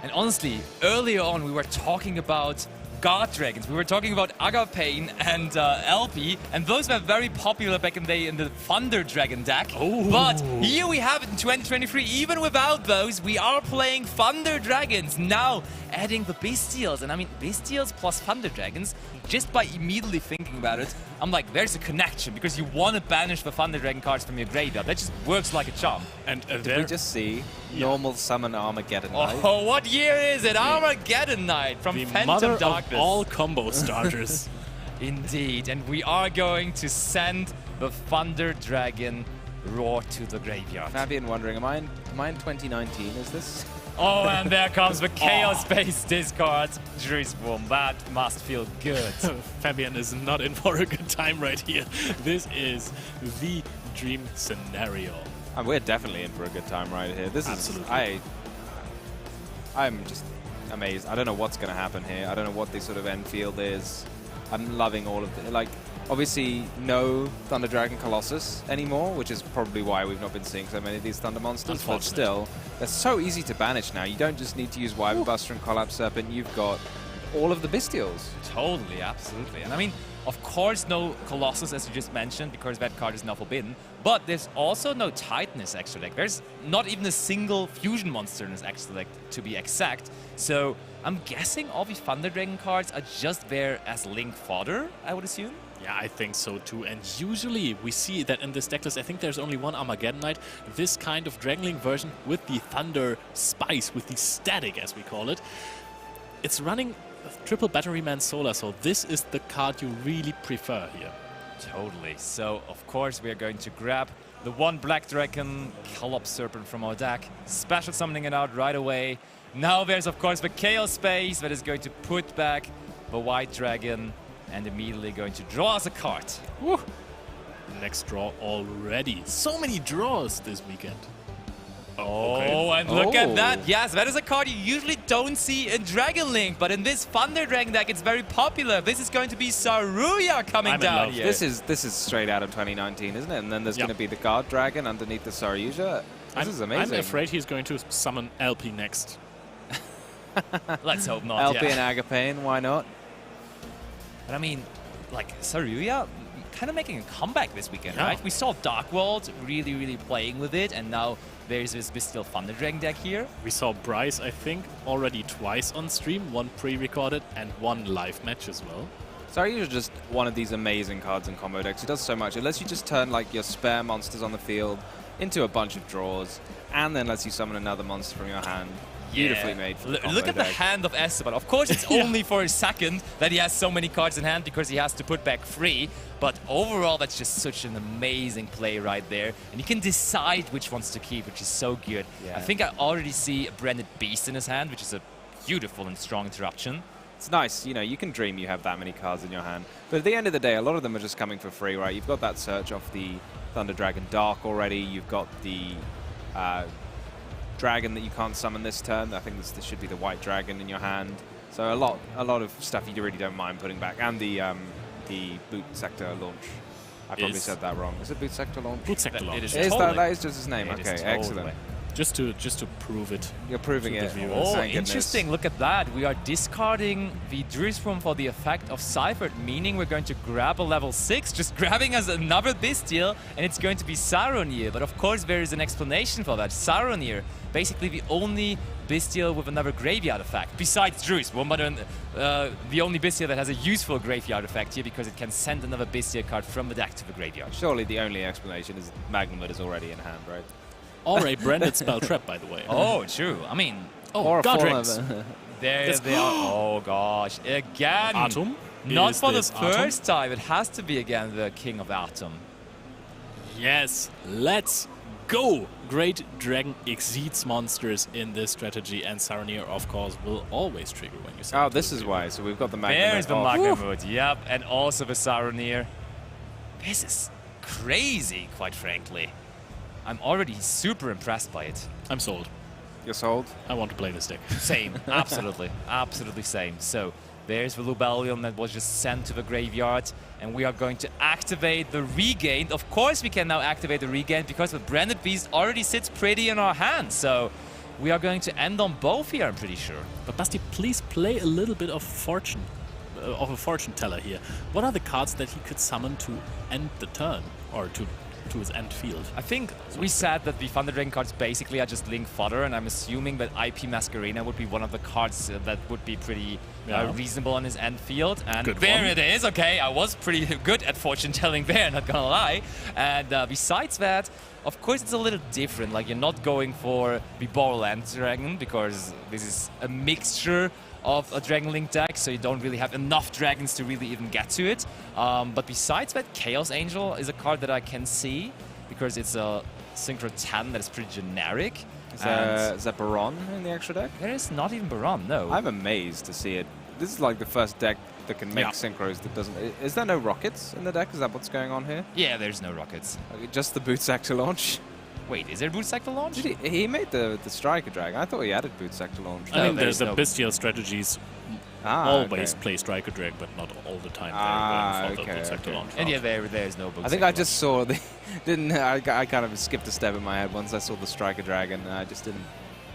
And honestly, earlier on we were talking about guard dragons. We were talking about Acompanhe and LP, and those were very popular back in the day in the Thunder Dragon deck. Oh. But here we have it in 2023. Even without those, we are playing Thunder Dragons now, adding the Bestials. And I mean, Bestials plus Thunder Dragons, just by immediately thinking about it, I'm like, there's a connection, because you want to banish the Thunder Dragon cards from your graveyard. That just works like a charm. And Did we just see normal summon Armageddon Knight? Oh, what year is it? Armageddon Knight from the Phantom mother Darkness. of all combo starters. Indeed, and we are going to send the Thunder Dragon Roar to the graveyard. Fabian wondering, am I in 2019? Is this? Oh, and there comes the Chaos-based discard. Jerusalem, that must feel good. Fabian is not in for a good time right here. This is the dream scenario. And we're definitely in for a good time right here. This Absolutely. is I'm just amazed. I don't know what's going to happen here. I don't know what the sort of end field is. I'm loving all of it. Like, obviously, no Thunder Dragon Colossus anymore, which is probably why we've not been seeing so many of these Thunder monsters. But still, they're so easy to banish now. You don't just need to use Wyvern Buster and Collapse Serpent. You've got all of the Bestials. Totally, absolutely. And I mean, of course, no Colossus, as you just mentioned, because that card is now forbidden. But there's also no Titan in this extra deck. There's not even a single fusion monster in this extra deck, to be exact. So I'm guessing all these Thunder Dragon cards are just there as link fodder, I would assume. Yeah, I think so too. And usually we see that in this deck list, I think there's only one Armageddon Knight, this kind of Dragonlink version with the Thunder Spice, with the static, as we call it. It's running triple Battery Man Solar, so this is the card you really prefer here. Totally. So, of course, we are going to grab the one Black Dragon Collapse Serpent from our deck, special summoning it out right away. Now there's, of course, the Chaos Space that is going to put back the White Dragon and immediately going to draw us a card. Woo. Next draw already. So many draws this weekend. Oh, and look at that. Yes, that is a card you usually don't see in Dragon Link, but in this Thunder Dragon deck, it's very popular. This is going to be Saruya coming down here. This is straight out of 2019, isn't it? And then there's going to be the Guard Dragon underneath the Saryuja. This is amazing. I'm afraid he's going to summon LP next. Let's hope not. LP and Acompanhe, why not? But I mean, like, Saruya kind of making a comeback this weekend, right? We saw Dark World really, really playing with it, and now there's this Bestial Thunder Dragon deck here. We saw Bryce, I think, already twice on stream, one pre-recorded and one live match as well. Saryuja is just one of these amazing cards in combo decks. It does so much. It lets you just turn like your spare monsters on the field into a bunch of draws, and then lets you summon another monster from your hand. Beautifully made for the combo Look at the deck. hand of Esteban. Of course, it's only for a second that he has so many cards in hand because he has to put back 3. But overall, that's just such an amazing play right there. And you can decide which ones to keep, which is so good. Yeah. I think I already see a Branded Beast in his hand, which is a beautiful and strong interruption. It's nice, you know, you can dream you have that many cards in your hand. But at the end of the day, a lot of them are just coming for free, right? You've got that search off the Thunder Dragon Dark already. You've got the dragon that you can't summon this turn. I think this should be the White Dragon in your hand. So a lot of stuff you really don't mind putting back. And the Boot Sector launch. I probably said that wrong. Is it Boot Sector launch? Boot Sector launch. That is just his name. Okay, excellent. Just to prove it. You're proving it. Oh, Thank interesting. goodness. Look at that. We are discarding the Druid's for the effect of Seifert, meaning we're going to grab a level 6, just grabbing us another Bestial, and it's going to be Saronir. But of course, there is an explanation for that. Saronir, basically the only Bestial with another graveyard effect, besides Druid's, but the only Bestial that has a useful graveyard effect here because it can send another Bestial card from the deck to the graveyard. Surely the only explanation is Magnumud is already in hand, right? Or a branded spell trap, by the way. Oh, true. I mean, or Godricks. There they are. Oh gosh, again. Atom? Not Is for the this Atom? first time. It has to be again the King of Atom. Yes, let's go! Great Dragon exceeds monsters in this strategy, and Saronir, of course, will always trigger when you summon. Oh, this is why. So we've got the Magnumud. There's the Magnumud, yep, and also the Saronir. This is crazy, quite frankly. I'm already super impressed by it. I'm sold. You're sold? I want to play this deck. Same, absolutely, absolutely same. So there's the Lubellion that was just sent to the graveyard, and we are going to activate the Regained. Of course we can now activate the Regained because the Branded Beast already sits pretty in our hand. So we are going to end on both here, I'm pretty sure. But Basti, please play a little bit of fortune, of a fortune teller here. What are the cards that he could summon to end the turn, or to his end field? I think we said that the Thunder Dragon cards basically are just Link fodder, and I'm assuming that IP Masquerena would be one of the cards that would be pretty reasonable on his end field. And Good there one. it is. Okay, I was pretty good at fortune telling there, not gonna lie. And besides that, of course, it's a little different. Like, you're not going for the Borderland Dragon because this is a mixture of a Dragon Link deck, so you don't really have enough dragons to really even get to it. But besides that, Chaos Angel is a card that I can see because it's a Synchro 10 that is pretty generic. Is there Baron in the extra deck? There is not even Baron, no. I'm amazed to see it. This is like the first deck that can make synchros that doesn't... Is there no rockets in the deck? Is that what's going on here? Yeah, there's no rockets. Like, just the boot sack to launch? Wait, is there boot sack to launch? He made the Striker Dragon. I thought he added boot sack to launch. I mean, there's the no- bestial strategies always play Striker Drag, but not all the time. Very well for the boot sector launch And yeah, route. there's no boot I think sack I to just saw the... I kind of skipped a step in my head once I saw the Striker Dragon. I just didn't...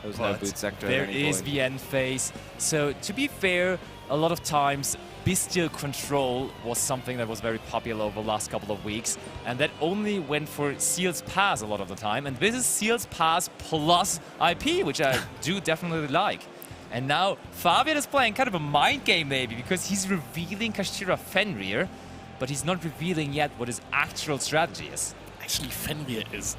There was no But boot sector there at any is point. the end phase. So to be fair, a lot of times bestial control was something that was very popular over the last couple of weeks, and that only went for Seal's Pass a lot of the time. And this is Seal's Pass plus IP, which I do definitely like. And now Fabian is playing kind of a mind game maybe, because he's revealing Kashtira Fenrir, but he's not revealing yet what his actual strategy is. Actually, Fenrir is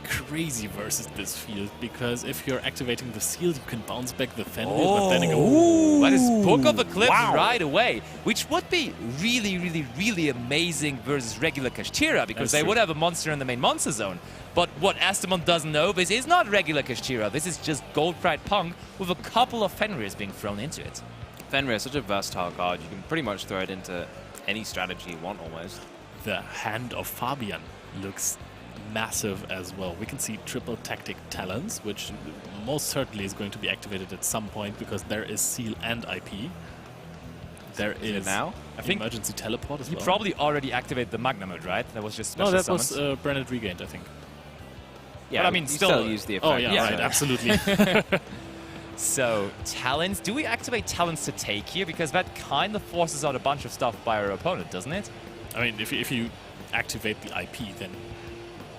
crazy versus this field, because if you're activating the seal, you can bounce back the Fenrir, but then again, That is Book of Eclipse Wow. right away, which would be really, really, really amazing versus regular Kashtira, because That's they true. would have a monster in the main monster zone. But what Esteban doesn't know, this is not regular Kashtira. This is just Gold Pride Punk with a couple of Fenrirs being thrown into it. Fenrir is such a versatile card. You can pretty much throw it into any strategy you want almost. the hand of Fabian looks massive as well. We can see triple tactic talents, which most certainly is going to be activated at some point because there is seal and IP. There is now? I think emergency teleport as He well. probably already activated the Magna mode, right? That was just special No, that summons. was Branded Regained, I think. Yeah, But I mean, you still- use the effect. Oh yeah, Yeah. right, absolutely. So, talents. Do we activate talents to take here? Because that kind of forces out a bunch of stuff by our opponent, doesn't it? I mean, if you activate the IP, then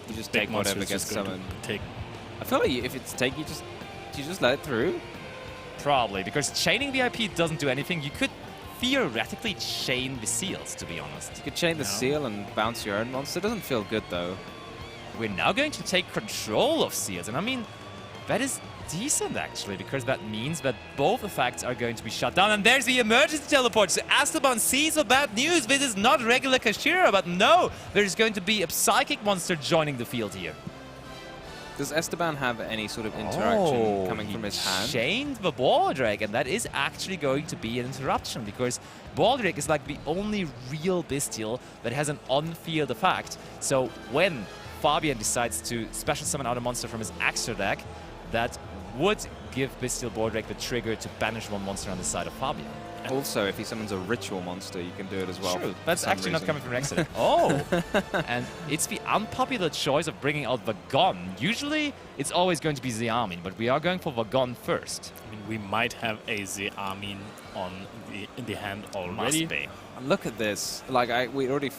You just big take whatever monster is gets just going summoned. to take. I feel like if it's take, you just let it through. Probably, because chaining the IP doesn't do anything. You could theoretically chain the seals, to be honest. You could chain the No. seal and bounce your own monster. It doesn't feel good though. We're now going to take control of seals, and I mean, that is decent actually, because that means that both effects are going to be shut down. And there's the emergency teleport. So Esteban sees the bad news. This is not regular Kashira, but no, there's going to be a psychic monster joining the field here. Does Esteban have any sort of interaction coming he from his hand? chained the Baldric, and that is actually going to be an interruption, because Baldric is like the only real bestial that has an on-field effect. So when Fabian decides to special summon out a monster from his extra deck, that would give Bestial Baldric the trigger to banish one monster on the side of Fabian. Also, if he summons a ritual monster, you can do it as well. True, for that's some actually not reason. coming from Exeter. Oh! And it's the unpopular choice of bringing out Vagon. Usually, it's always going to be Zeamin, but we are going for Vagon first. I mean, we might have a Zeamin in the hand already. Must be. And look at this. Like I'd already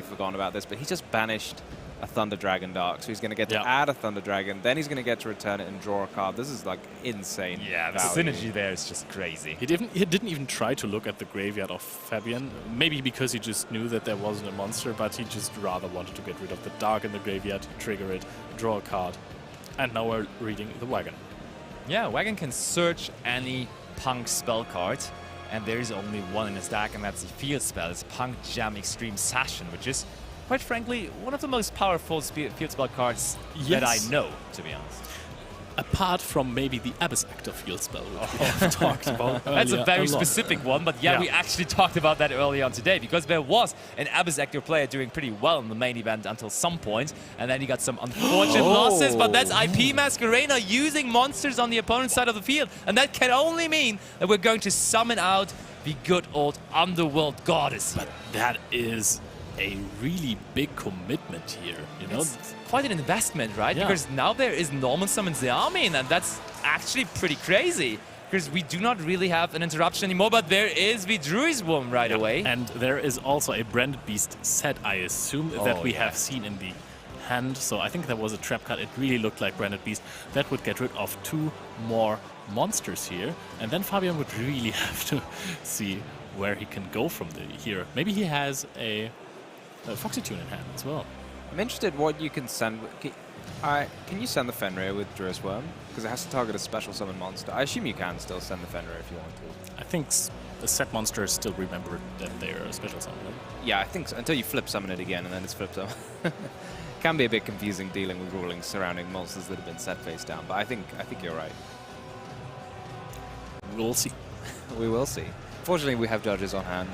forgotten about this, but he just banished a Thunder Dragon Dark, so he's going to get to add a Thunder Dragon, then he's going to get to return it and draw a card. This is like insane. Yeah, the value. synergy there is just crazy. He didn't even try to look at the graveyard of Fabian. Maybe because he just knew that there wasn't a monster, but he just rather wanted to get rid of the dark in the graveyard, trigger it, draw a card. And now we're reading the wagon. Yeah, Wagon can search any Punk spell card, and there is only one in his deck, and that's the field spell. It's Punk Jam Extreme Session, which is, quite frankly, one of the most powerful field spell cards that I know, to be honest. Apart from maybe the Abyss Actor field spell, which we have talked about That's a earlier very lot. specific one, but yeah, we actually talked about that earlier on today, because there was an Abyss Actor player doing pretty well in the main event until some point, and then he got some unfortunate losses, but that's IP Masquerena using monsters on the opponent's side of the field, and that can only mean that we're going to summon out the good old Underworld Goddess here. That is a really big commitment here, you know? It's quite an investment, right? Yeah. Because now there is normal summons the army, and that's actually pretty crazy. Because we do not really have an interruption anymore, but there is the Druid's right away. And there is also a Branded Beast set, I assume, that we yeah. have seen in the hand. So I think that was a trap card. It really looked like Branded Beast. That would get rid of 2 more monsters here. And then Fabian would really have to see where he can go from here. Maybe he has a Foxy Tune in hand as well. I'm interested what you can send. Can you send the Fenrir with Druid's Worm? Because it has to target a special summon monster. I assume you can still send the Fenrir if you want to. I think the set monsters still remember that they're a special summon. Yeah, I think so. Until you flip summon it again, and then it's flip summon. Can be a bit confusing dealing with rulings surrounding monsters that have been set face down, but I think you're right. We'll see. We will see. Fortunately, we have judges on hand.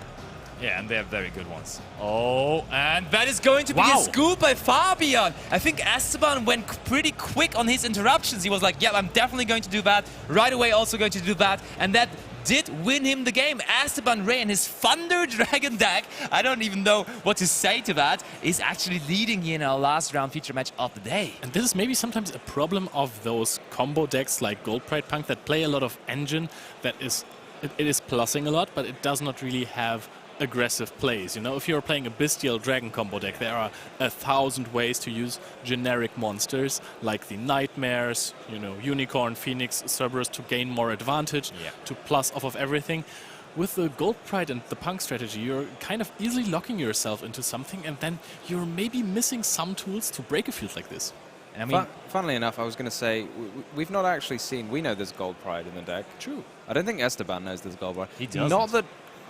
Yeah, and they're very good ones. Oh, and that is going to be Wow. a scoop by Fabian. I think Esteban went pretty quick on his interruptions. He was like, yeah, I'm definitely going to do that. Right away, also going to do that. And that did win him the game. Esteban Rey and his Thunder Dragon deck, I don't even know what to say to that, is actually leading here in our last round feature match of the day. And this is maybe sometimes a problem of those combo decks like Gold Pride Punk that play a lot of engine, that is, it is plussing a lot, but it does not really have aggressive plays. You know, if you're playing a Bestial Dragon combo deck, there are 1,000 ways to use generic monsters like the Nightmares, you know, Unicorn, Phoenix, Cerberus to gain more advantage, to plus off of everything. With the Gold Pride and the Punk strategy, you're kind of easily locking yourself into something, and then you're maybe missing some tools to break a field like this. I mean, Funnily enough, I was going to say, we've not actually seen, we know there's Gold Pride in the deck. True. I don't think Esteban knows there's Gold Pride. He doesn't. Not that,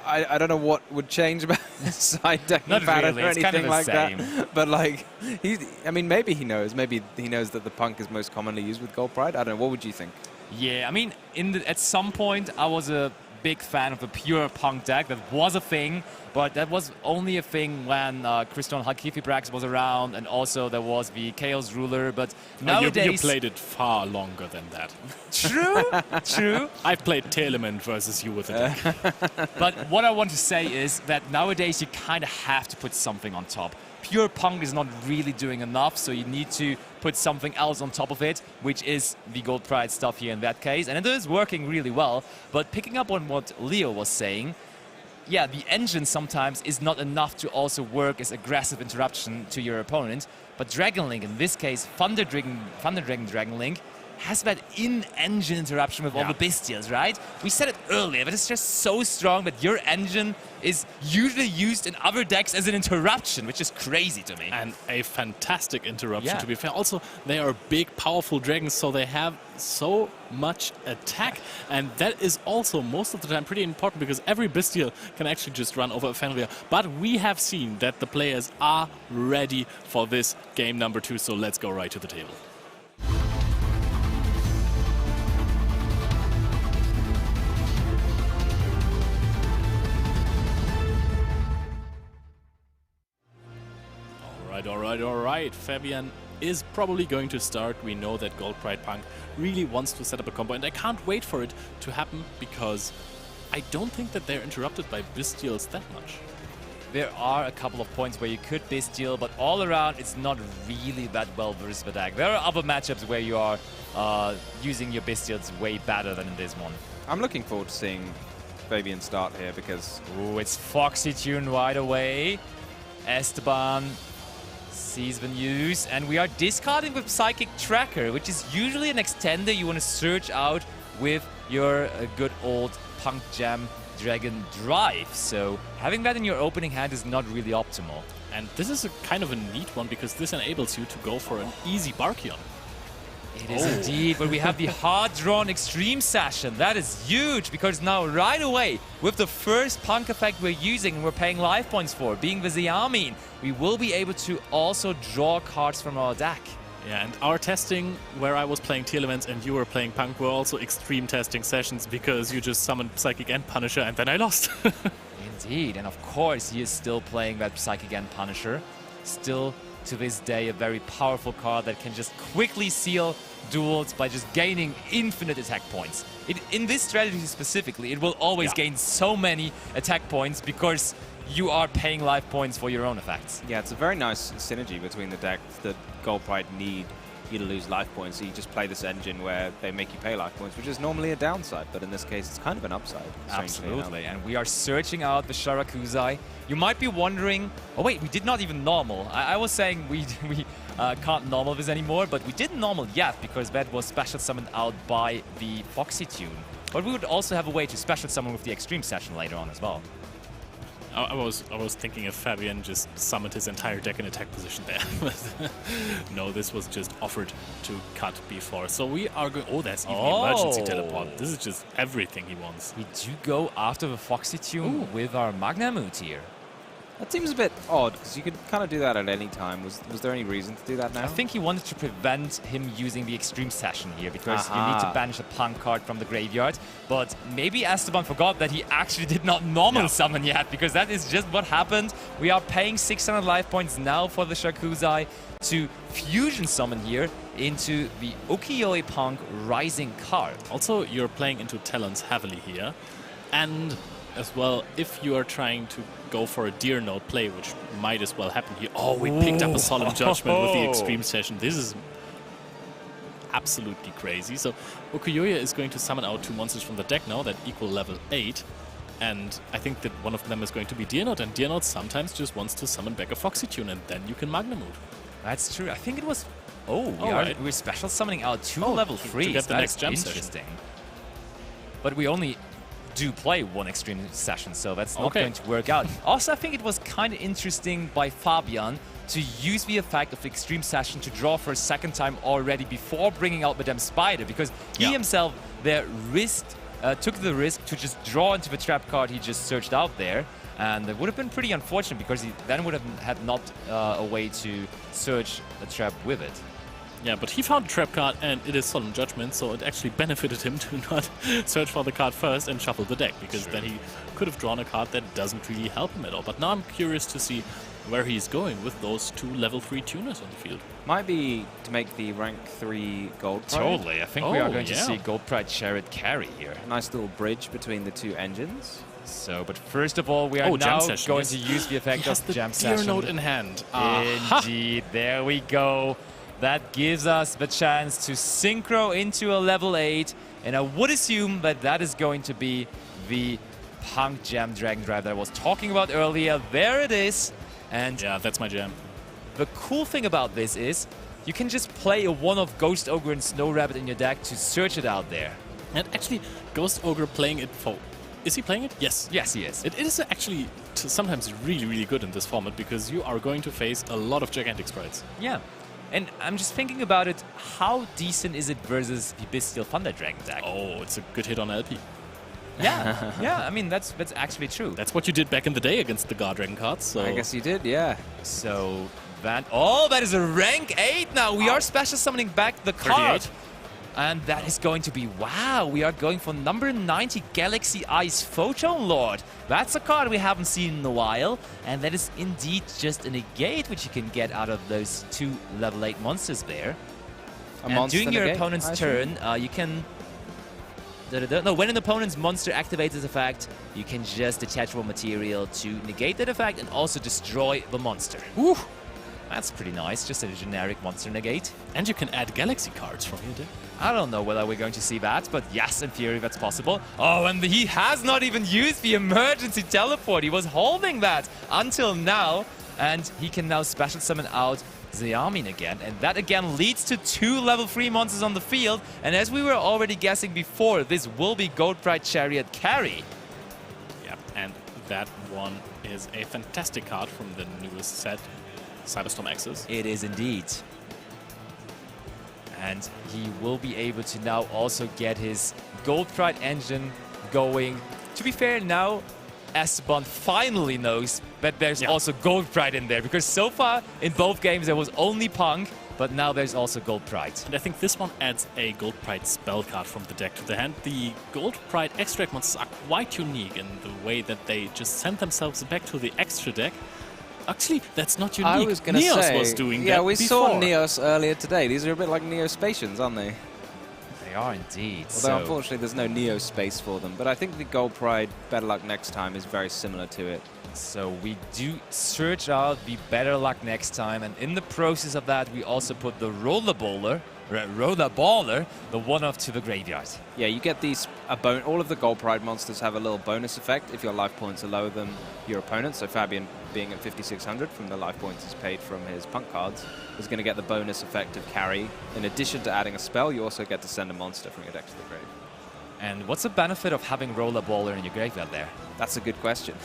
I don't know what would change about side deck Not pattern really, or it's anything kind of like the same. that. But like, I mean, maybe he knows. Maybe he knows that the Punk is most commonly used with Gold Pride. I don't know. What would you think? yeah, I mean, at some point, I was a big fan of the pure Punk deck. That was a thing, but that was only a thing when Kriston Hakifibrax was around, and also there was the Chaos Ruler, but nowadays... You played it far longer than that. True, true. I've played Telement versus you with the deck. But what I want to say is that nowadays you kind of have to put something on top. Pure Punk is not really doing enough, so you need to put something else on top of it, which is the Gold Pride stuff here in that case. And it is working really well, but picking up on what Leo was saying, yeah, the engine sometimes is not enough to also work as aggressive interruption to your opponent, but Dragon Link, in this case, Thunder Dragon Link, has that in-engine interruption with all the Bestials, right? We said it earlier, but it's just so strong that your engine is usually used in other decks as an interruption, which is crazy to me. And a fantastic interruption, to be fair. Also, they are big, powerful dragons, so they have so much attack. And that is also, most of the time, pretty important, because every Bestial can actually just run over a Fenrir. But we have seen that the players are ready for this game number 2, so let's go right to the table. All right. Fabian is probably going to start. We know that Gold Pride Punk really wants to set up a combo, and I can't wait for it to happen because I don't think that they're interrupted by Bestials that much. There are a couple of points where you could Bestial, but all around it's not really that well versus the deck. There are other matchups where you are using your Bestials way better than in this one. I'm looking forward to seeing Fabian start here because... Ooh, it's Foxy Tune right away. Esteban sees the news, and we are discarding with Psychic Tracker, which is usually an extender you want to search out with your good old Punk Jam Dragon Drive. So having that in your opening hand is not really optimal. And this is a kind of a neat one because this enables you to go for an easy Barkion. It is indeed, but we have the hard-drawn Extreme Session. That is huge, because now right away, with the first Punk effect we're using and we're paying life points for, being the Xiamin, we will be able to also draw cards from our deck. Yeah, and our testing, where I was playing Tier Elements and you were playing Punk, were also extreme testing sessions because you just summoned Psychic and Punisher and then I lost. Indeed, and of course he is still playing that Psychic and Punisher. Still, to this day, a very powerful card that can just quickly seal duels by just gaining infinite attack points. In this strategy specifically, it will always gain so many attack points because you are paying life points for your own effects. Yeah, it's a very nice synergy between the decks that Gold Pride need you to lose life points, so you just play this engine where they make you pay life points, which is normally a downside, but in this case it's kind of an upside. Absolutely, and we are searching out the Sharakuzai. You might be wondering, oh wait, we did not even normal. I was saying we can't normal this anymore, but we didn't normal yet because that was special summoned out by the Foxy Tune. But we would also have a way to special summon with the Extreme Session later on as well. I was thinking if Fabian just summoned his entire deck in attack position there. No, this was just offered to cut before. So we are going... Oh, that's even the emergency teleport. This is just everything he wants. We do go after the Foxy Tune with our Magnamut here. That seems a bit odd, because you could kind of do that at any time. Was there any reason to do that now? I think he wanted to prevent him using the Extreme Session here, because you need to banish a punk card from the graveyard. But maybe Esteban forgot that he actually did not normal summon yet, because that is just what happened. We are paying 600 life points now for the Shakuzai to fusion summon here into the Ukiyo-e Punk Rising card. Also, you're playing into Talons heavily here. And as well, if you are trying to go for a Deer Note play, which might as well happen here. Oh, we picked up a Solemn Judgment with the Extreme Session. This is absolutely crazy. So Ukiyo-e is going to summon out 2 monsters from the deck now that equal level 8. And I think that one of them is going to be Deer Note, and Deer Note sometimes just wants to summon back a Foxy Tune, and then you can Magnamut. That's true. I think it was... Oh, we're special summoning out 2 level 3s. To get the next jump interesting. But we only do play 1 Extreme Session, so that's not going to work out. Also, I think it was kind of interesting by Fabian to use the effect of Extreme Session to draw for a second time already before bringing out Madame Spider, because he himself there took the risk to just draw into the trap card he just searched out there, and it would have been pretty unfortunate because he then would have had not a way to search the trap with it. Yeah, but he found a trap card, and it is Solemn Judgment, so it actually benefited him to not search for the card first and shuffle the deck, because then he could have drawn a card that doesn't really help him at all. But now I'm curious to see where he's going with those 2 level 3 tuners on the field. Might be to make the rank 3 Gold Pride. Totally, I think we are going to see Gold Pride Chariot carry here. A nice little bridge between the 2 engines. So, but first of all, we are now going to use the effect of Jam Session. Deer Note in hand. Indeed, there we go. That gives us the chance to synchro into a level 8, and I would assume that that is going to be the Punk Jam Dragon Drive that I was talking about earlier. There it is. And yeah, that's my jam. The cool thing about this is you can just play a one-off Ghost Ogre and Snow Rabbit in your deck to search it out there. And actually, Ghost Ogre playing it for... Is he playing it? Yes. Yes, he is. It is actually sometimes really, really good in this format, because you are going to face a lot of gigantic sprites. Yeah. And I'm just thinking about it, how decent is it versus the Bestial Thunder Dragon deck? Oh, it's a good hit on LP. Yeah, yeah, I mean, that's actually true. That's what you did back in the day against the Guard Dragon cards. So. I guess you did, yeah. So that... Oh, that is a rank 8 now. We are special summoning back the card. 38. And that is going to be... Wow, we are going for number 90 Galaxy Eyes Photon Lord. That's a card we haven't seen in a while. And that is indeed just a negate, which you can get out of those 2 level 8 monsters there. And during your opponent's turn, you can... No, when an opponent's monster activates this effect, you can just detach raw material to negate that effect and also destroy the monster. Ooh. That's pretty nice, just a generic monster negate. And you can add Galaxy cards from your deck. I don't know whether we're going to see that, but yes, in theory that's possible. Oh, and he has not even used the emergency teleport. He was holding that until now, and he can now special summon out Xiamin again, and that again leads to 2 level 3 monsters on the field, and as we were already guessing before, this will be Gold Pride Chariot carry. Yeah, and that one is a fantastic card from the newest set, Cyberstorm Axis. It is indeed. And he will be able to now also get his Gold Pride engine going. To be fair, now Esteban finally knows that there's also Gold Pride in there, because so far in both games there was only Punk, but now there's also Gold Pride. And I think this one adds a Gold Pride spell card from the deck to the hand. The Gold Pride extract monsters are quite unique in the way that they just send themselves back to the extra deck. Actually, that's not unique. I was going to say, was doing that yeah, we before. saw Neos earlier today. These are a bit like Neospatians, aren't they? They They are indeed. Although unfortunately there's no Neo space for them. But I think the Gold Pride Better Luck Next Time is very similar to it. So we do search out the Better Luck Next Time, and in the process of that we also put the Roller Baller, the one-off to the graveyard. Yeah, you get these, all of the Gold Pride monsters have a little bonus effect if your life points are lower than your opponent. So Fabian, being at 5,600 from the life points he's paid from his punk cards, is going to get the bonus effect of carry. In addition to adding a spell, you also get to send a monster from your deck to the grave. And what's the benefit of having Roller Baller in your graveyard there? That's a good question.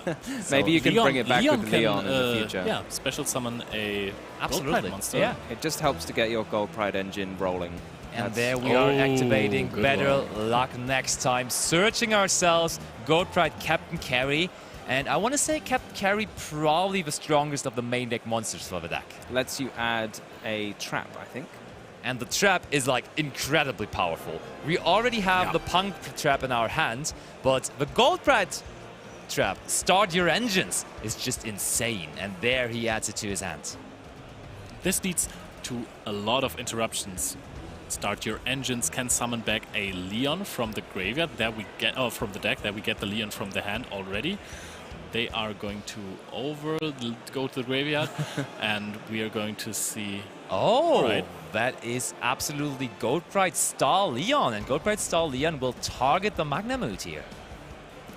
So Maybe you can bring it back with can, Leon in the future. Yeah, special summon a Gold Pride monster. Yeah. It just helps to get your Gold Pride engine rolling. And there we are activating Better Luck Next Time, searching ourselves, Gold Pride Captain Carry. And I want to say Captain Carry probably the strongest of the main deck monsters for the deck. Lets you add a trap, I think. And the trap is like incredibly powerful. We already have the Punk trap in our hand, but the Gold Pride trap, Start Your Engines, is just insane. And there he adds it to his hand. This leads to a lot of interruptions. Start Your Engines can summon back a Leon from the graveyard. There we get, from the deck. There we get the Leon from the hand already. They are going to go to the graveyard, and we are going to see. Oh, that is absolutely Gold Pride Star Leon, and Gold Pride Star Leon will target the Magnamoot here.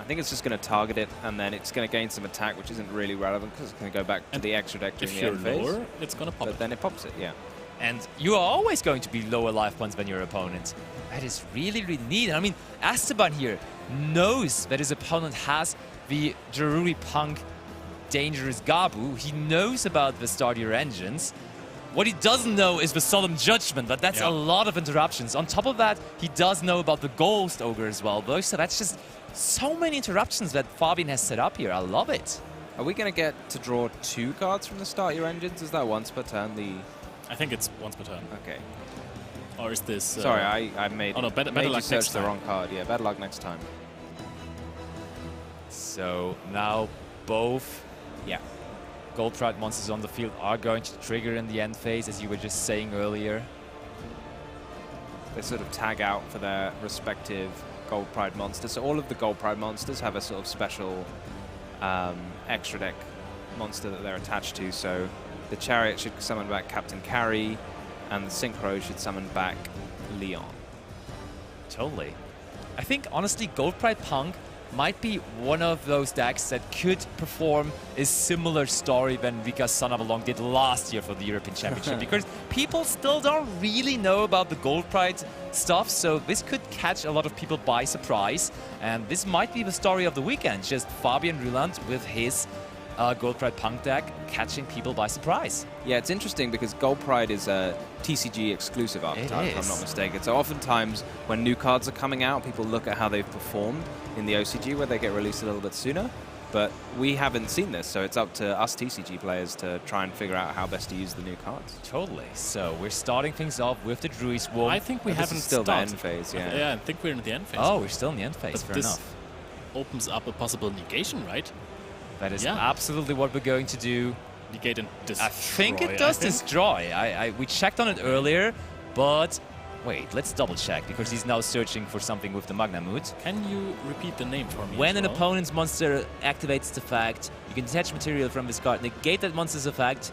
I think it's just going to target it, and then it's going to gain some attack, which isn't really relevant because it's going to go back to the extra deck during the end phase. If you're lower, it's going to pop But then it pops it, yeah. And you are always going to be lower life points than your opponent. That is really, really neat. I mean, Esteban here knows that his opponent has the Jaruri Punk Dangerous Gabu. He knows about the Start Your Engines. What he doesn't know is the Solemn Judgment, but that's a lot of interruptions. On top of that, he does know about the Ghost Ogre as well, though. So that's just so many interruptions that Fabian has set up here. I love it. Are we going to get to draw 2 cards from the Start Your Engines? Is that once per turn? I think it's once per turn. Okay. Or is this... Sorry, I made, oh no, better made luck you next search the time. wrong card. Yeah, Better Luck Next Time. So now both Gold Pride monsters on the field are going to trigger in the end phase, as you were just saying earlier. They sort of tag out for their respective Gold Pride monsters. So all of the Gold Pride monsters have a sort of special extra deck monster that they're attached to. So the Chariot should summon back Captain Carry, and the Synchro should summon back Leon. Totally. I think, honestly, Gold Pride Punk might be one of those decks that could perform a similar story than Vika Son of Along did last year for the European Championship, because people still don't really know about the Gold Pride stuff, so this could catch a lot of people by surprise, and this might be the story of the weekend, just Fabian Ruland with his Gold Pride Punk deck catching people by surprise. Yeah, it's interesting because Gold Pride is a TCG exclusive archetype, if I'm not mistaken. So oftentimes when new cards are coming out, people look at how they've performed in the OCG, where they get released a little bit sooner. But we haven't seen this, so it's up to us TCG players to try and figure out how best to use the new cards. Totally. So we're starting things off with the Druid Swarm. I think we haven't still started. the end phase, yeah. Yeah, I think we're in the end phase. Oh, we're still in the end phase, but fair this enough. Opens up a possible negation, right? That is absolutely what we're going to do. Negate and destroy. I think it does destroy. We checked on it earlier, but wait, let's double check, because he's now searching for something with the Magnamoot. Can you repeat the name for me? When an opponent's monster activates the effect, you can detach material from this card, negate that monster's effect.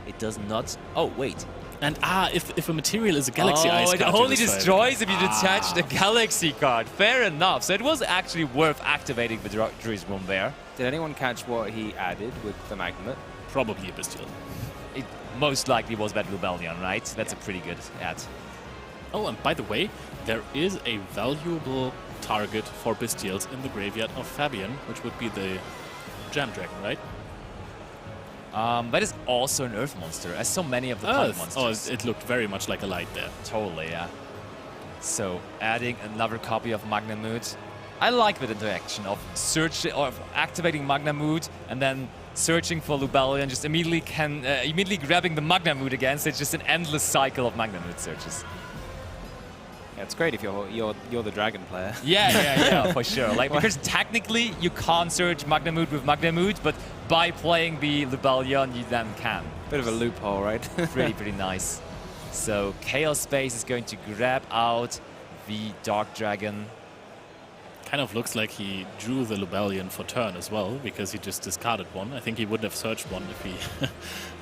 It does not. Oh, wait. And if a material is a Galaxy Ice card, it only destroys if you detach the Galaxy card. Fair enough. So it was actually worth activating the Druid's Room there. Did anyone catch what he added with the Magnet? Probably a Bestial. It most likely was that Rebellion, right? That's a pretty good ad. Oh, and by the way, there is a valuable target for Bestials in the graveyard of Fabian, which would be the Jam Dragon, right? That is also an Earth monster, as so many of the Punk monsters. Oh, it looked very much like a light there. Totally, yeah. So, adding another copy of Magnamoot. I like that interaction of activating Magnamoot and then searching for Lubellion, just immediately grabbing the Magnamoot again. So it's just an endless cycle of Magnamoot searches. Yeah, it's great if you're the dragon player. Yeah, for sure. Like, because technically you can't search Magnamoot with Magnamoot, but by playing the Lubellion, you then can. Bit of a loophole, right? Pretty nice. So Chaos Space is going to grab out the Dark Dragon. Kind of looks like he drew the Lubellion for turn as well, because he just discarded one. I think he wouldn't have searched one if he had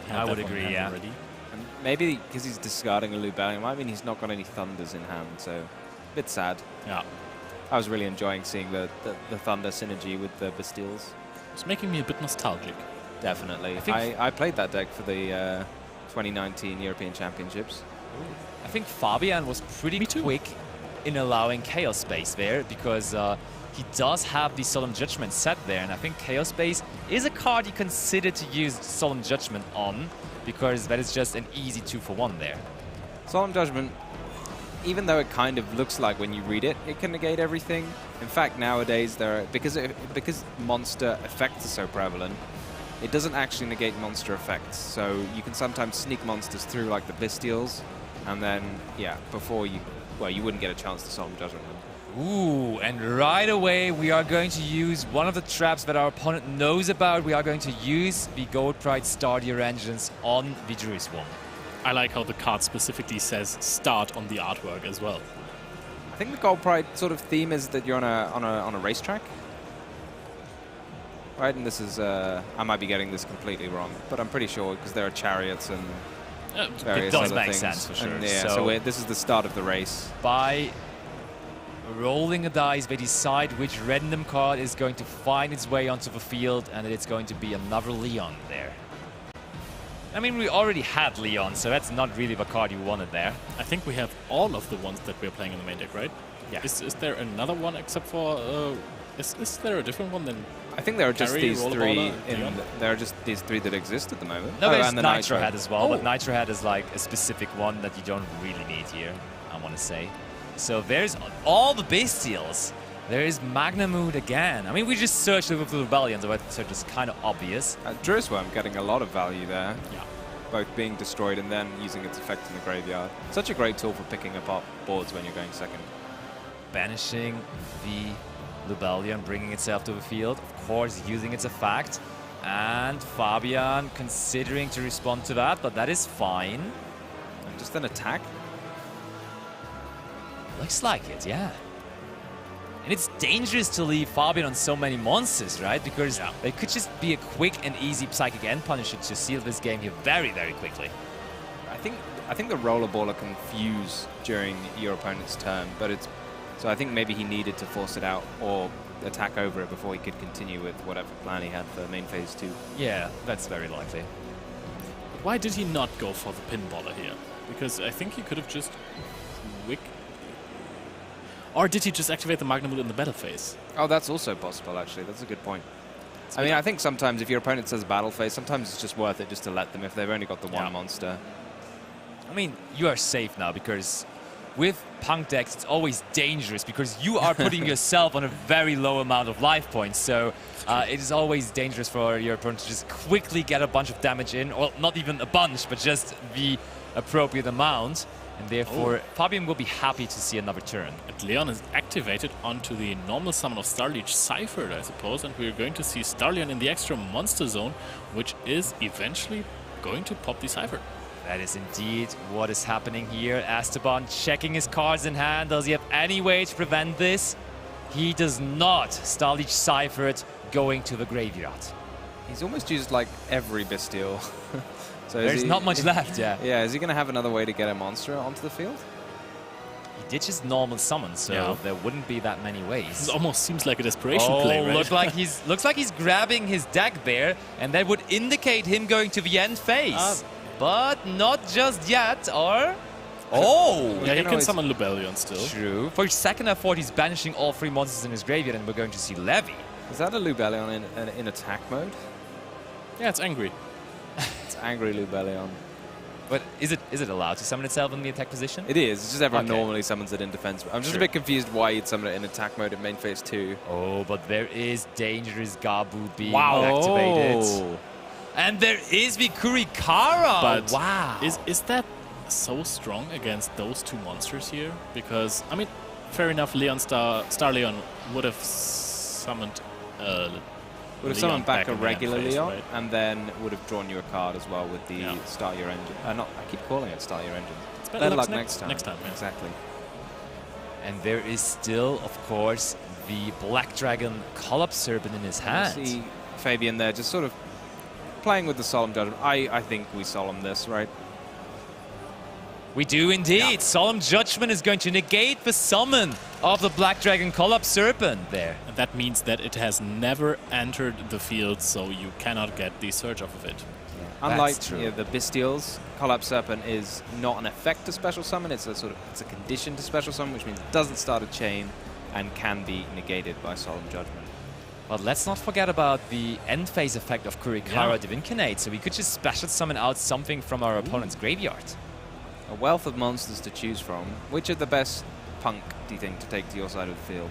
I that would one in agree, hand yeah. already. And maybe because he's discarding a Lubellion, might mean he's not got any Thunders in hand, so a bit sad. Yeah. I was really enjoying seeing the Thunder synergy with the Bastilles. It's making me a bit nostalgic. Definitely. think I played that deck for the 2019 European Championships. I think Fabian was pretty quick in allowing Chaos Space there, because he does have the Solemn Judgment set there, and I think Chaos Space is a card you consider to use Solemn Judgment on, because that is just an easy 2-for-1 there. Solemn Judgment, even though it kind of looks like when you read it, it can negate everything. In fact, nowadays, because monster effects are so prevalent, it doesn't actually negate monster effects. So you can sometimes sneak monsters through like the Bastilles, and then, yeah, before you, well, you wouldn't get a chance to Solemn Judgment them. Ooh, and right away we are going to use one of the traps that our opponent knows about. We are going to use the Gold Pride Stardier Engines on the Druid Swarm. I like how the card specifically says start on the artwork as well. I think the Gold Pride sort of theme is that you're on a racetrack, right? And this is I might be getting this completely wrong, but I'm pretty sure because there are chariots and various It does other make things. sense for sure. And yeah, so this is the start of the race. By rolling a dice, they decide which random card is going to find its way onto the field, and it's going to be another Leon there. I mean, we already had Leon, so that's not really the card you wanted there. I think we have all of the ones that we're playing in the main deck, right? Yeah. Is there another one except for... is there a different one than... I think there are just Carry, these Rollerballer, three. Leon? There are just these three that exist at the moment. No, there's and the Nitro Head as well, but Oh. Nitro Head is like a specific one that you don't really need here, I want to say. So there's all the Bastilles. There is Magnamood again. I mean, we just searched with the Rebellion, so it's just kind of obvious. Druisworm getting a lot of value there. Yeah. Both being destroyed and then using its effect in the graveyard. Such a great tool for picking up boards when you're going second. Banishing the Lubellion, bringing itself to the field, of course using its effect, and Fabian considering to respond to that, but that is fine. And just an attack. Looks like it, yeah. And it's dangerous to leave Fabian on so many monsters, right? Because they could just be a quick and easy Psychic End Punisher to seal this game here very, very quickly. I think the Rollerballer can fuse during your opponent's turn, but it's... So I think maybe he needed to force it out or attack over it before he could continue with whatever plan he had for main phase 2. Yeah, that's very likely. But why did he not go for the Pinballer here? Because I think he could have just... Or did he just activate the Magnamood in the battle phase? Oh, that's also possible, actually. That's a good point. I mean, I think sometimes if your opponent says battle phase, sometimes it's just worth it just to let them if they've only got the one monster. I mean, you are safe now because with Punk decks, it's always dangerous because you are putting yourself on a very low amount of life points. So it is always dangerous for your opponent to just quickly get a bunch of damage in, or not even a bunch, but just the appropriate amount. And therefore, Fabian will be happy to see another turn. And Leon is activated onto the normal summon of Starliege Ciphered, I suppose, and we're going to see Starlion in the extra monster zone, which is eventually going to pop the Cipher. That is indeed what is happening here. Esteban checking his cards in hand. Does he have any way to prevent this? He does not. Starliege Ciphered going to the graveyard. He's almost used like every Bastille. So there's not much left, yeah. Yeah, is he going to have another way to get a monster onto the field? He did just normal summon, so there wouldn't be that many ways. This almost seems like a desperation play, right? looks like he's grabbing his deck there, and that would indicate him going to the end phase. But not just yet, or... Oh! Yeah, he can summon Lubellion still. True. For a second, I thought he's banishing all 3 monsters in his graveyard, and we're going to see Levy. Is that a Lubellion in attack mode? Yeah, it's angry. It's angry Lubellion. But is it allowed to summon itself in the attack position? It is. It's just everyone normally summons it in defense. I'm just a bit confused why you'd summon it in attack mode in main phase 2. Oh, but there is dangerous Gabu being activated. Oh. And there is the Kurikara! But wow! Is that so strong against those 2 monsters here? Because, I mean, fair enough, Star Leon would have summoned would have summoned back a in the regular end phase, Leon, right? and then would have drawn you a card as well with the Start Your Engine. I keep calling it Start Your Engine. It's better luck next time. Exactly. And there is still, of course, the Black Dragon Collapse Serpent in his hand. See Fabian there just sort of playing with the Solemn Judgment. I think we Solemn this, right? We do indeed. Yeah. Solemn Judgment is going to negate the summon of the Black Dragon Collapse Serpent there. And that means that it has never entered the field, so you cannot get the surge off of it. Unlike true. the Bestials, Collapse Serpent is not an effect to special summon. It's a condition to special summon, which means it doesn't start a chain and can be negated by Solemn Judgment. But let's not forget about the end phase effect of Kurikara Divincanate, so we could just special summon out something from our opponent's graveyard. A wealth of monsters to choose from. Which are the best punk, do you think, to take to your side of the field?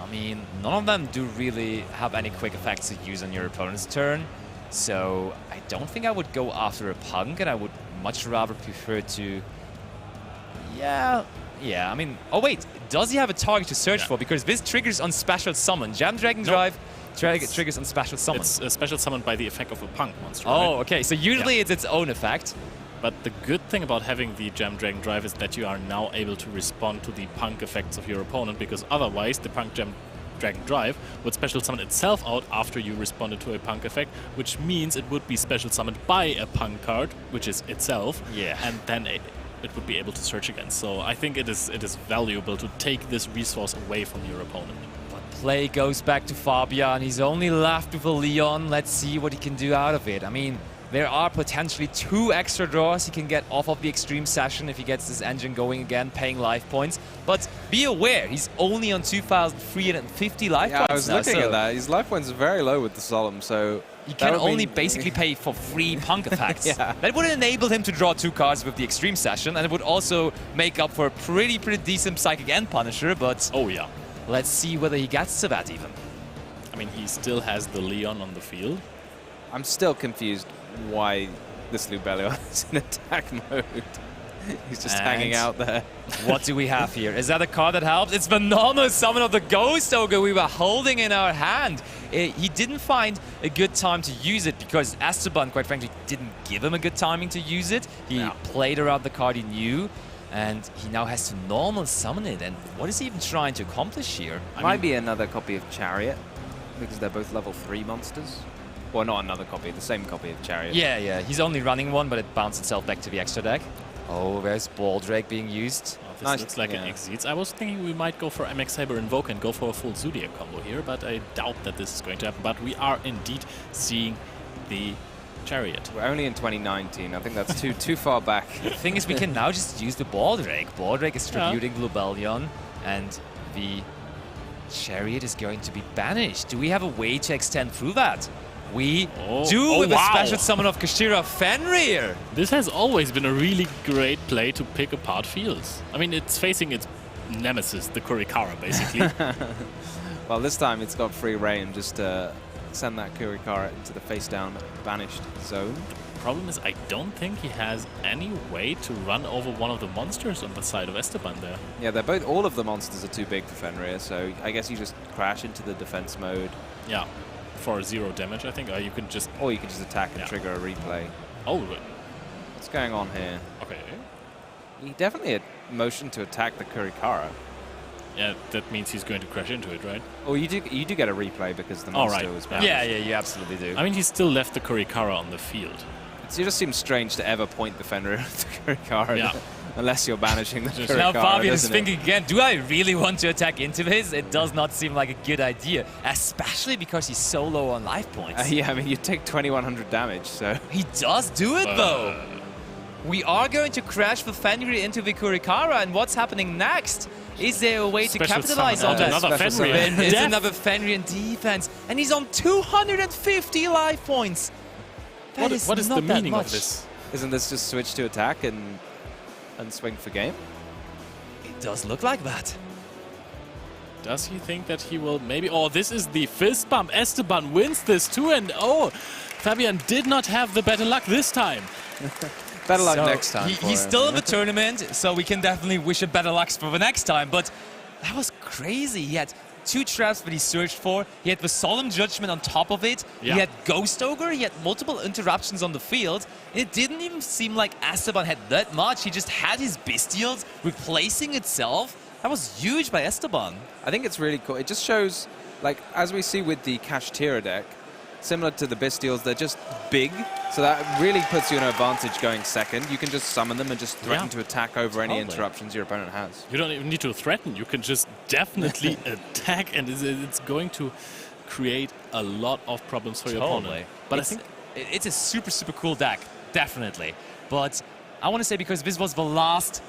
I mean, none of them do really have any quick effects to use on your opponent's turn, so I don't think I would go after a punk, and I would much rather prefer to... Yeah, I mean... Oh wait, does he have a target to search for? Because this triggers on special summon. Jam Dragon Drive triggers on special summon. It's a special summon by the effect of a punk monster. Oh, right? okay, so usually it's its own effect. But the good thing about having the Jam Dragon Drive is that you are now able to respond to the punk effects of your opponent, because otherwise the punk Jam Dragon Drive would special summon itself out after you responded to a punk effect, which means it would be special summoned by a punk card, which is itself, and then it would be able to search again. So I think it is valuable to take this resource away from your opponent. But play goes back to Fabian. He's only left with a Leon. Let's see what he can do out of it. I mean, there are potentially 2 extra draws he can get off of the Extreme Session if he gets this engine going again, paying life points. But be aware, he's only on 2,350 life points I was now, looking so at that. His life points are very low with the Solemn, so... you can only basically pay for 3 punk effects. That would enable him to draw 2 cards with the Extreme Session, and it would also make up for a pretty decent Psychic End Punisher, but... Oh yeah. Let's see whether he gets to that even. I mean, he still has the Leon on the field. I'm still confused why this Lubellion is in attack mode. He's just hanging out there. What do we have here? Is that a card that helps? It's the normal summon of the Ghost Ogre we were holding in our hand. He didn't find a good time to use it because Esteban, quite frankly, didn't give him a good timing to use it. He played around the card he knew, and he now has to normal summon it. And what is he even trying to accomplish here? Might be another copy of Chariot, because they're both level 3 monsters. Well, not another copy, the same copy of Chariot. Yeah. He's only running one, but it bounced itself back to the extra deck. Oh, there's Baldrake being used. Oh, this looks like an Exceeds. I was thinking we might go for MX Saber Invoke and go for a full Zodiac combo here, but I doubt that this is going to happen. But we are indeed seeing the Chariot. We're only in 2019. I think that's too far back. The thing is, we can now just use the Baldrake. Baldrake is tributing Lubellion, and the Chariot is going to be banished. Do we have a way to extend through that? We do with a special summon of Kashira Fenrir. This has always been a really great play to pick apart fields. I mean, it's facing its nemesis, the Kurikara, basically. Well, this time it's got free reign just to send that Kurikara into the face-down banished zone. The problem is I don't think he has any way to run over one of the monsters on the side of Esteban there. Yeah, all of the monsters are too big for Fenrir, so I guess you just crash into the defense mode. Yeah. For 0 damage, I think, or you can just attack and trigger a replay. Oh, what's going on here? Okay. He definitely had motion to attack the Kurikara. Yeah, that means he's going to crash into it, right? Oh, you do get a replay because the monster was banished. Yeah, you absolutely do. I mean, he still left the Kurikara on the field. It just seems strange to ever point the Fenrir at the Kurikara unless you're banishing the Kurikara. Now Fabian is thinking again, do I really want to attack into this? It does not seem like a good idea, especially because he's so low on life points. Yeah, I mean, you take 2,100 damage, so... He does do it, though. We are going to crash the Fenrir into the Kurikara, and what's happening next? Is there a way to capitalize on that? Another Fenrir. There's another Fenrir in defense, and he's on 250 life points. What is the meaning of this? Isn't this just switch to attack and swing for game? It does look like that. Does he think that he will maybe... Oh, this is the fist bump. Esteban wins this 2-0. Fabian did not have the better luck this time. Better luck next time. He's still in the tournament, so we can definitely wish him better luck for the next time. But that was crazy. He had 2 traps that he searched for. He had the Solemn Judgment on top of it. Yeah. He had Ghost Ogre. He had multiple interruptions on the field. It didn't even seem like Esteban had that much. He just had his Bestials replacing itself. That was huge by Esteban. I think it's really cool. It just shows, like, as we see with the Kashtira deck, similar to the Bystials, they're just big, so that really puts you in an advantage going second. You can just summon them and just threaten to attack over any interruptions your opponent has. You don't even need to threaten. You can just definitely attack, and it's going to create a lot of problems for your opponent. But I think it's a super, super cool deck, definitely. But I want to say, because this was the last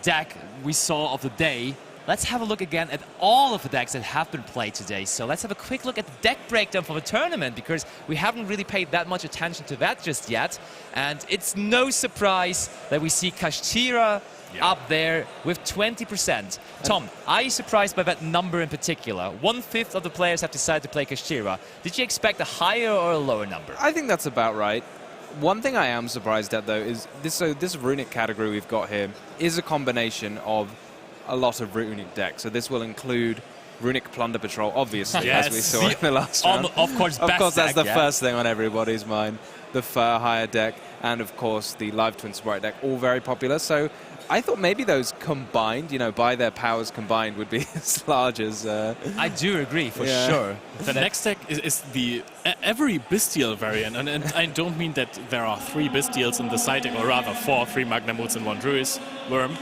deck we saw of the day, let's have a look again at all of the decks that have been played today. So let's have a quick look at the deck breakdown for the tournament, because we haven't really paid that much attention to that just yet. And it's no surprise that we see Kashtira up there with 20%. Tom, are you surprised by that number in particular? 1/5 of the players have decided to play Kashtira. Did you expect a higher or a lower number? I think that's about right. One thing I am surprised at, though, is this runic category we've got here is a combination of a lot of runic decks. So this will include Runic Plunder Patrol, obviously, as we saw in the last round. Of course, that's the first thing on everybody's mind. The Fur Hire deck, and of course the Live Twin Sprite deck, all very popular. So I thought maybe those combined, by their powers combined, would be as large as... I do agree, for sure. The next deck is the every Bystial variant, and I don't mean that there are 3 Bystials in the side deck, or rather 4, 3 Magnamuts and 1 Druis Worm.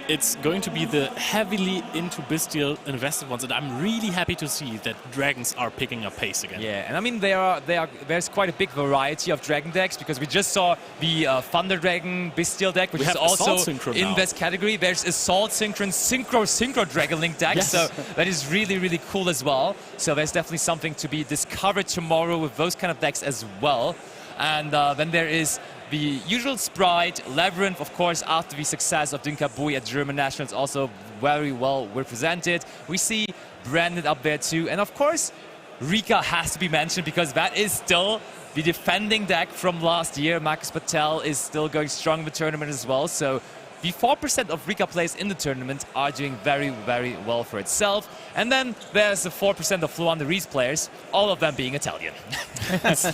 It's going to be the heavily into Bystial invested ones, and I'm really happy to see that dragons are picking up pace again. Yeah, and I mean there's quite a big variety of dragon decks, because we just saw the Thunder Dragon Bystial deck, which is also in this category. There's Assault Synchron Synchro Dragon Link deck, so that is really, really cool as well. So there's definitely something to be discovered tomorrow with those kind of decks as well. And then there is the usual Sprite, Labyrinth, of course, after the success of Dinka Bui at German Nationals, also very well represented. We see Brandon up there too. And of course, Rika has to be mentioned, because that is still the defending deck from last year. Marcus Patel is still going strong in the tournament as well. So the 4% of Rika players in the tournament are doing very, very well for itself. And then there's the 4% of Fluanderies players, all of them being Italian.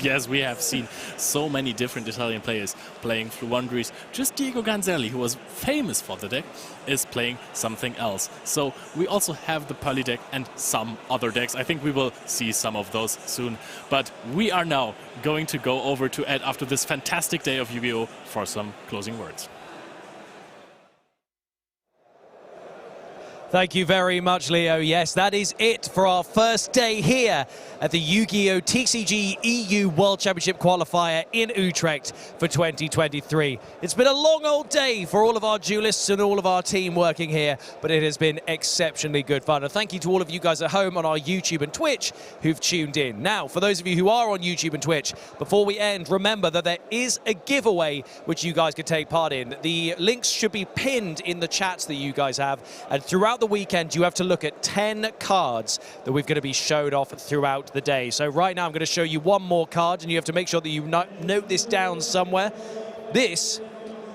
Yes, we have seen so many different Italian players playing Fluanderies. Just Diego Ganzelli, who was famous for the deck, is playing something else. So we also have the Pearly deck and some other decks. I think we will see some of those soon. But we are now going to go over to Ed after this fantastic day of Yu-Gi-Oh! For some closing words. Thank you very much, Leo. Yes, that is it for our first day here at the Yu-Gi-Oh! TCG EU World Championship Qualifier in Utrecht for 2023. It's been a long old day for all of our duelists and all of our team working here, but it has been exceptionally good fun. And thank you to all of you guys at home on our YouTube and Twitch who've tuned in. Now, for those of you who are on YouTube and Twitch, before we end, remember that there is a giveaway which you guys can take part in. The links should be pinned in the chats that you guys have, and throughout the weekend you have to look at 10 cards that we're going to be showed off throughout the day. So right now I'm going to show you one more card, and you have to make sure that you note this down somewhere. This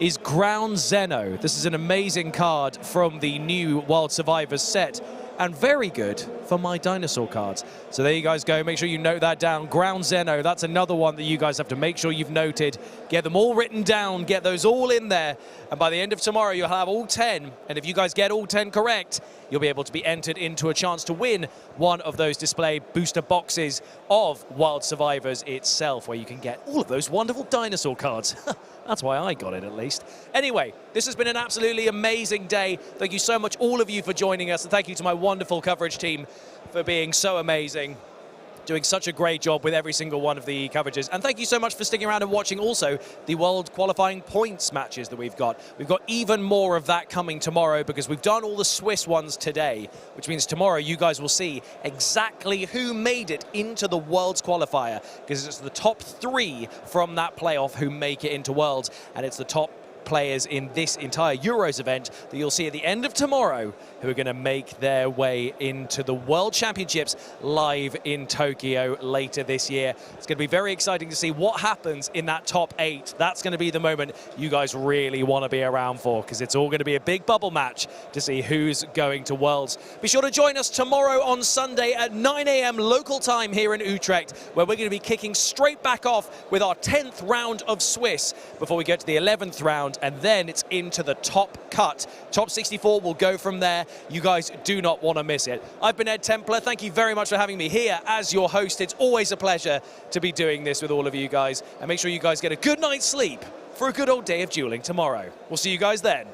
is Ground Zeno. This is an amazing card from the new Wild Survivors set, and very good for my dinosaur cards. So there you guys go. Make sure you note that down. Ground Zeno, that's another one that you guys have to make sure you've noted. Get them all written down, get those all in there, and by the end of tomorrow you'll have all 10, and if you guys get all 10 correct, you'll be able to be entered into a chance to win one of those display booster boxes of Wild Survivors itself, where you can get all of those wonderful dinosaur cards. That's why I got it, at least. Anyway, this has been an absolutely amazing day. Thank you so much, all of you, for joining us, and thank you to my wonderful coverage team for being so amazing, doing such a great job with every single one of the coverages. And thank you so much for sticking around and watching also the World Qualifying Points matches that we've got. We've got even more of that coming tomorrow, because we've done all the Swiss ones today, which means tomorrow you guys will see exactly who made it into the Worlds Qualifier, because it's the top 3 from that playoff who make it into Worlds, and it's the top players in this entire Euros event that you'll see at the end of tomorrow who are going to make their way into the World Championships live in Tokyo later this year. It's going to be very exciting to see what happens in that top 8. That's going to be the moment you guys really want to be around for, because it's all going to be a big bubble match to see who's going to Worlds. Be sure to join us tomorrow on Sunday at 9 AM local time here in Utrecht, where we're going to be kicking straight back off with our 10th round of Swiss before we get to the 11th round round, and then it's into the top cut. Top 64 will go from there. You guys do not want to miss it. I've been Ed Templar. Thank you very much for having me here as your host. It's always a pleasure to be doing this with all of you guys. And make sure you guys get a good night's sleep for a good old day of dueling tomorrow. We'll see you guys then.